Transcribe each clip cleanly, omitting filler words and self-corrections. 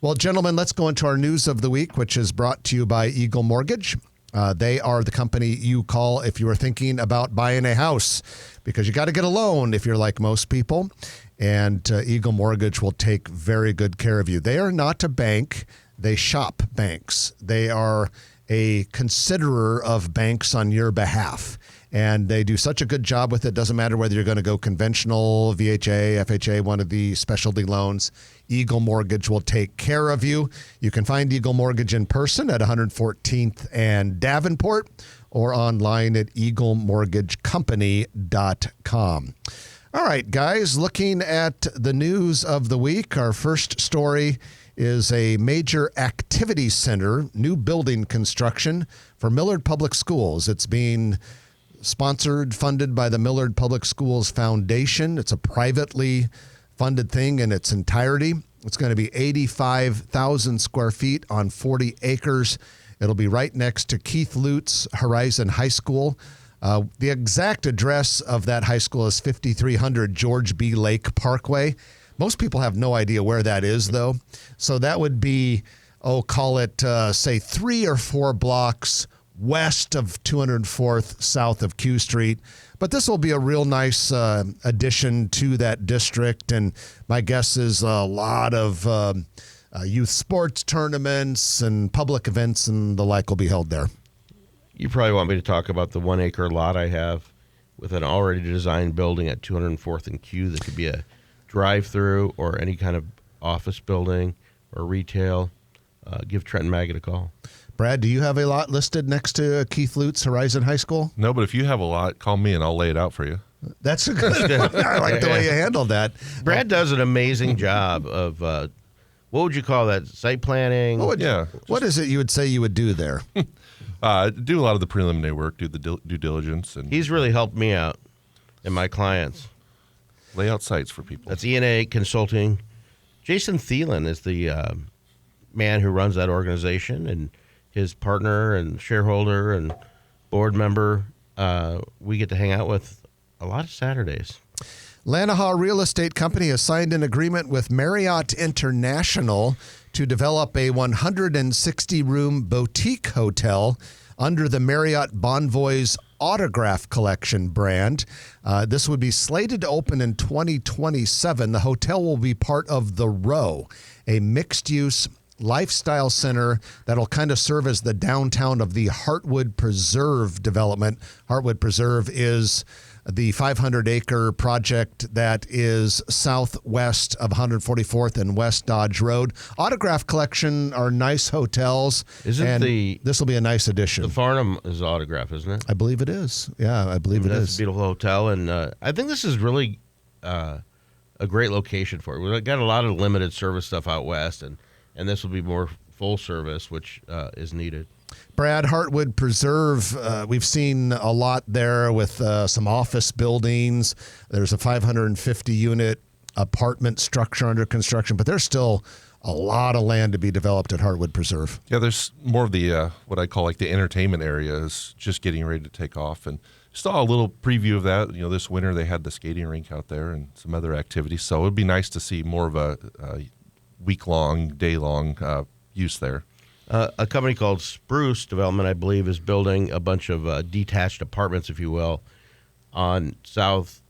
Well, gentlemen, let's go into our news of the week, which is brought to you by Eagle Mortgage. They are the company you call if you are thinking about buying a house, because you got to get a loan if you're like most people. And Eagle Mortgage will take very good care of you. They are not a bank. They shop banks. They are a considerer of banks on your behalf. And they do such a good job with it. Doesn't matter whether you're going to go conventional, VHA, FHA, one of the specialty loans. Eagle Mortgage will take care of you. You can find Eagle Mortgage in person at 114th and Davenport or online at eaglemortgagecompany.com. All right, guys, looking at the news of the week, our first story is a major activity center, new building construction for Millard Public Schools. It's being sponsored, funded by the Millard Public Schools Foundation. It's a privately funded thing in its entirety. It's going to be 85,000 square feet on 40 acres. It'll be right next to Keith Lutz Horizon High School. The exact address of that high school is 5300 George B. Lake Parkway. Most people have no idea where that is, though. So that would be, call it, say, 3 or 4 blocks west of 204th, south of Q Street. But this will be a real nice addition to that district. And my guess is a lot of youth sports tournaments and public events and the like will be held there. You probably want me to talk about the 1 acre lot I have with an already designed building at 204th and Q that could be a drive-through or any kind of office building or retail. Give Trenton Maggot a call. Brad, do you have a lot listed next to Keith Lutz Horizon High School? No, but if you have a lot, call me and I'll lay it out for you. That's a good I like the way you handled that. Brad does an amazing job of, what would you call that, site planning? What is it you would say you would do there? Do a lot of the preliminary work, do the due diligence. And He's really helped me out and my clients. Lay out sites for people. That's E&A Consulting. Jason Thielen is the man who runs that organization, and his partner and shareholder and board member we get to hang out with a lot of Saturdays. Lanahaw Real Estate Company has signed an agreement with Marriott International to develop a 160-room boutique hotel under the Marriott Bonvoy's Autograph Collection brand. This would be slated to open in 2027. The hotel will be part of The Row, a mixed-use lifestyle center that'll kind of serve as the downtown of the Heartwood Preserve development. Heartwood Preserve is the 500-acre project that is southwest of 144th and West Dodge Road. Autograph Collection are nice hotels. This will be a nice addition. The Farnham is Autograph, isn't it? I believe it is. Yeah, I believe it is. It's a beautiful hotel, and I think this is really a great location for it. We've got a lot of limited service stuff out west, and this will be more full service, which is needed. Brad, Heartwood Preserve, we've seen a lot there with some office buildings. There's a 550-unit apartment structure under construction, but there's still a lot of land to be developed at Heartwood Preserve. Yeah, there's more of the, what I call like the entertainment area is just getting ready to take off. And saw a little preview of that. You know, this winter they had the skating rink out there and some other activities. So it would be nice to see more of a week-long, day-long use there. A company called Spruce Development, I believe, is building a bunch of detached apartments, if you will, on South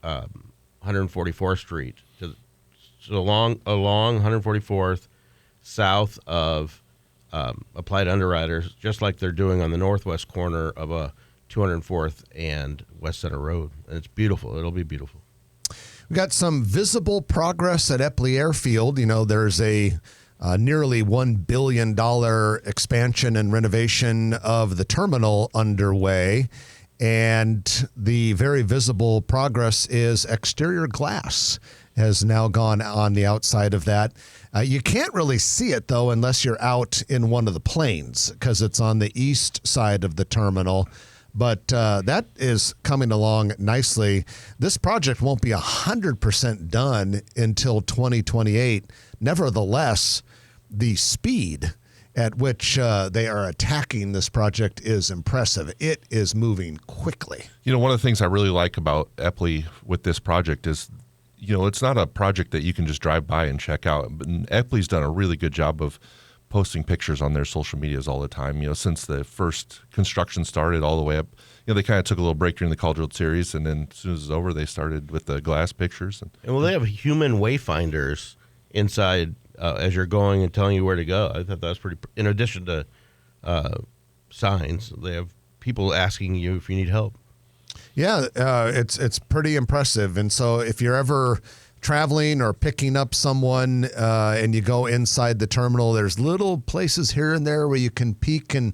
144th Street. So along 144th, south of Applied Underwriters, just like they're doing on the northwest corner of 204th and West Center Road. And it's beautiful. It'll be beautiful. We got some visible progress at Eppley Airfield. You know, there's a nearly $1 billion expansion and renovation of the terminal underway. And the very visible progress is exterior glass has now gone on the outside of that. You can't really see it, though, unless you're out in one of the planes because it's on the east side of the terminal. But that is coming along nicely. This project won't be 100% done until 2028. Nevertheless, the speed at which they are attacking this project is impressive. It is moving quickly. You know, one of the things I really like about Eppley with this project is it's not a project that you can just drive by and check out. But Epley's done a really good job of posting pictures on their social medias all the time. Since the first construction started all the way up, they kind of took a little break during the College World Series, and then as soon as it's over, they started with the glass pictures. And well, they have human wayfinders inside as you're going and telling you where to go. I thought that was pretty. In addition to signs, they have people asking you if you need help. Yeah, it's pretty impressive. And so if you're ever traveling or picking up someone and you go inside the terminal, there's little places here and there where you can peek and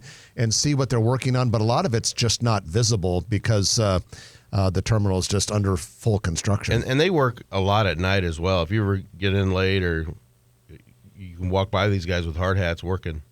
see what they're working on, but a lot of it's just not visible because the terminal is just under full construction. And they work a lot at night as well. If you ever get in late, or you can walk by these guys with hard hats working.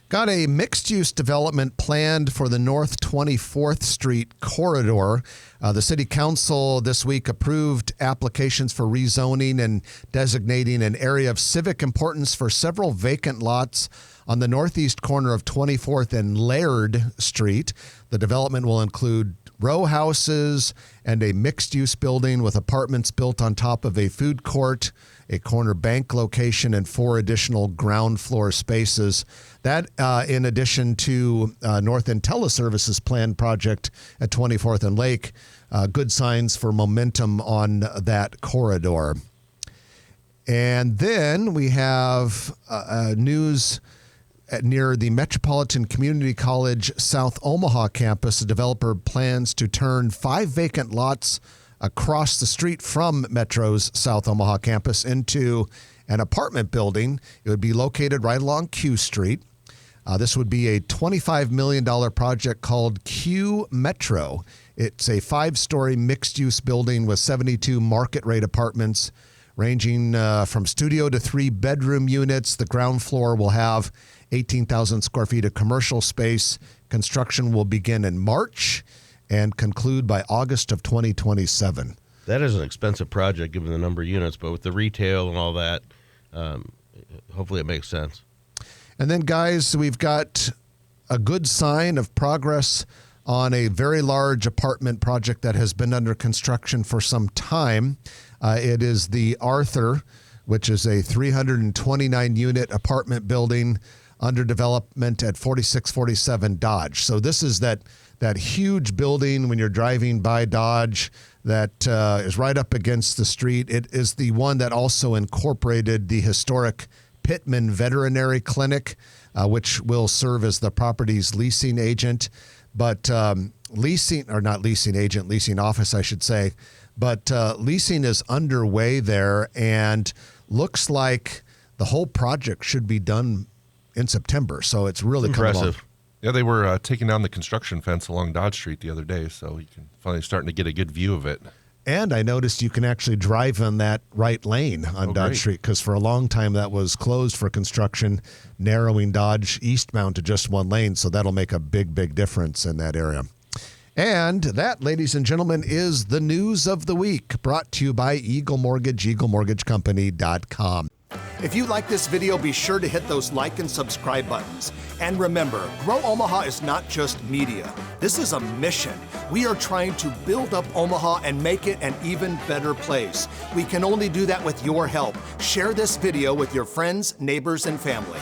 Got a mixed-use development planned for the North 24th Street corridor. The City Council this week approved applications for rezoning and designating an area of civic importance for several vacant lots on the northeast corner of 24th and Laird Street. The development will include row houses and a mixed-use building with apartments built on top of a food court, a corner bank location, and 4 additional ground floor spaces. That in addition to North End Teleservices planned project at 24th and Lake. Good signs for momentum on that corridor. And then we have news near the Metropolitan Community College South Omaha campus. A developer plans to turn 5 vacant lots across the street from Metro's South Omaha campus into an apartment building. It would be located right along Q Street. This would be a $25 million project called Q Metro. It's a 5-story mixed-use building with 72 market-rate apartments ranging from studio to 3-bedroom units. The ground floor will have 18,000 square feet of commercial space. Construction will begin in March and conclude by August of 2027. That is an expensive project given the number of units, but with the retail and all that, hopefully it makes sense. And then, guys, we've got a good sign of progress on a very large apartment project that has been under construction for some time. It is the Arthur, which is a 329-unit apartment building under development at 4647 Dodge. So this is that huge building when you're driving by Dodge that is right up against the street. It is the one that also incorporated the historic Pittman Veterinary Clinic, which will serve as the property's leasing agent. But leasing office, I should say. But leasing is underway there and looks like the whole project should be done in September. So it's really impressive. Yeah, they were taking down the construction fence along Dodge Street the other day, so you can finally starting to get a good view of it. And I noticed you can actually drive in that right lane on Dodge Street, because for a long time that was closed for construction, narrowing Dodge eastbound to just one lane. So that'll make a big, big difference in that area. And that, ladies and gentlemen, is the news of the week, brought to you by Eagle Mortgage, EagleMortgageCompany.com. If you like this video, be sure to hit those like and subscribe buttons. And remember, Grow Omaha is not just media. This is a mission. We are trying to build up Omaha and make it an even better place. We can only do that with your help. Share this video with your friends, neighbors, and family.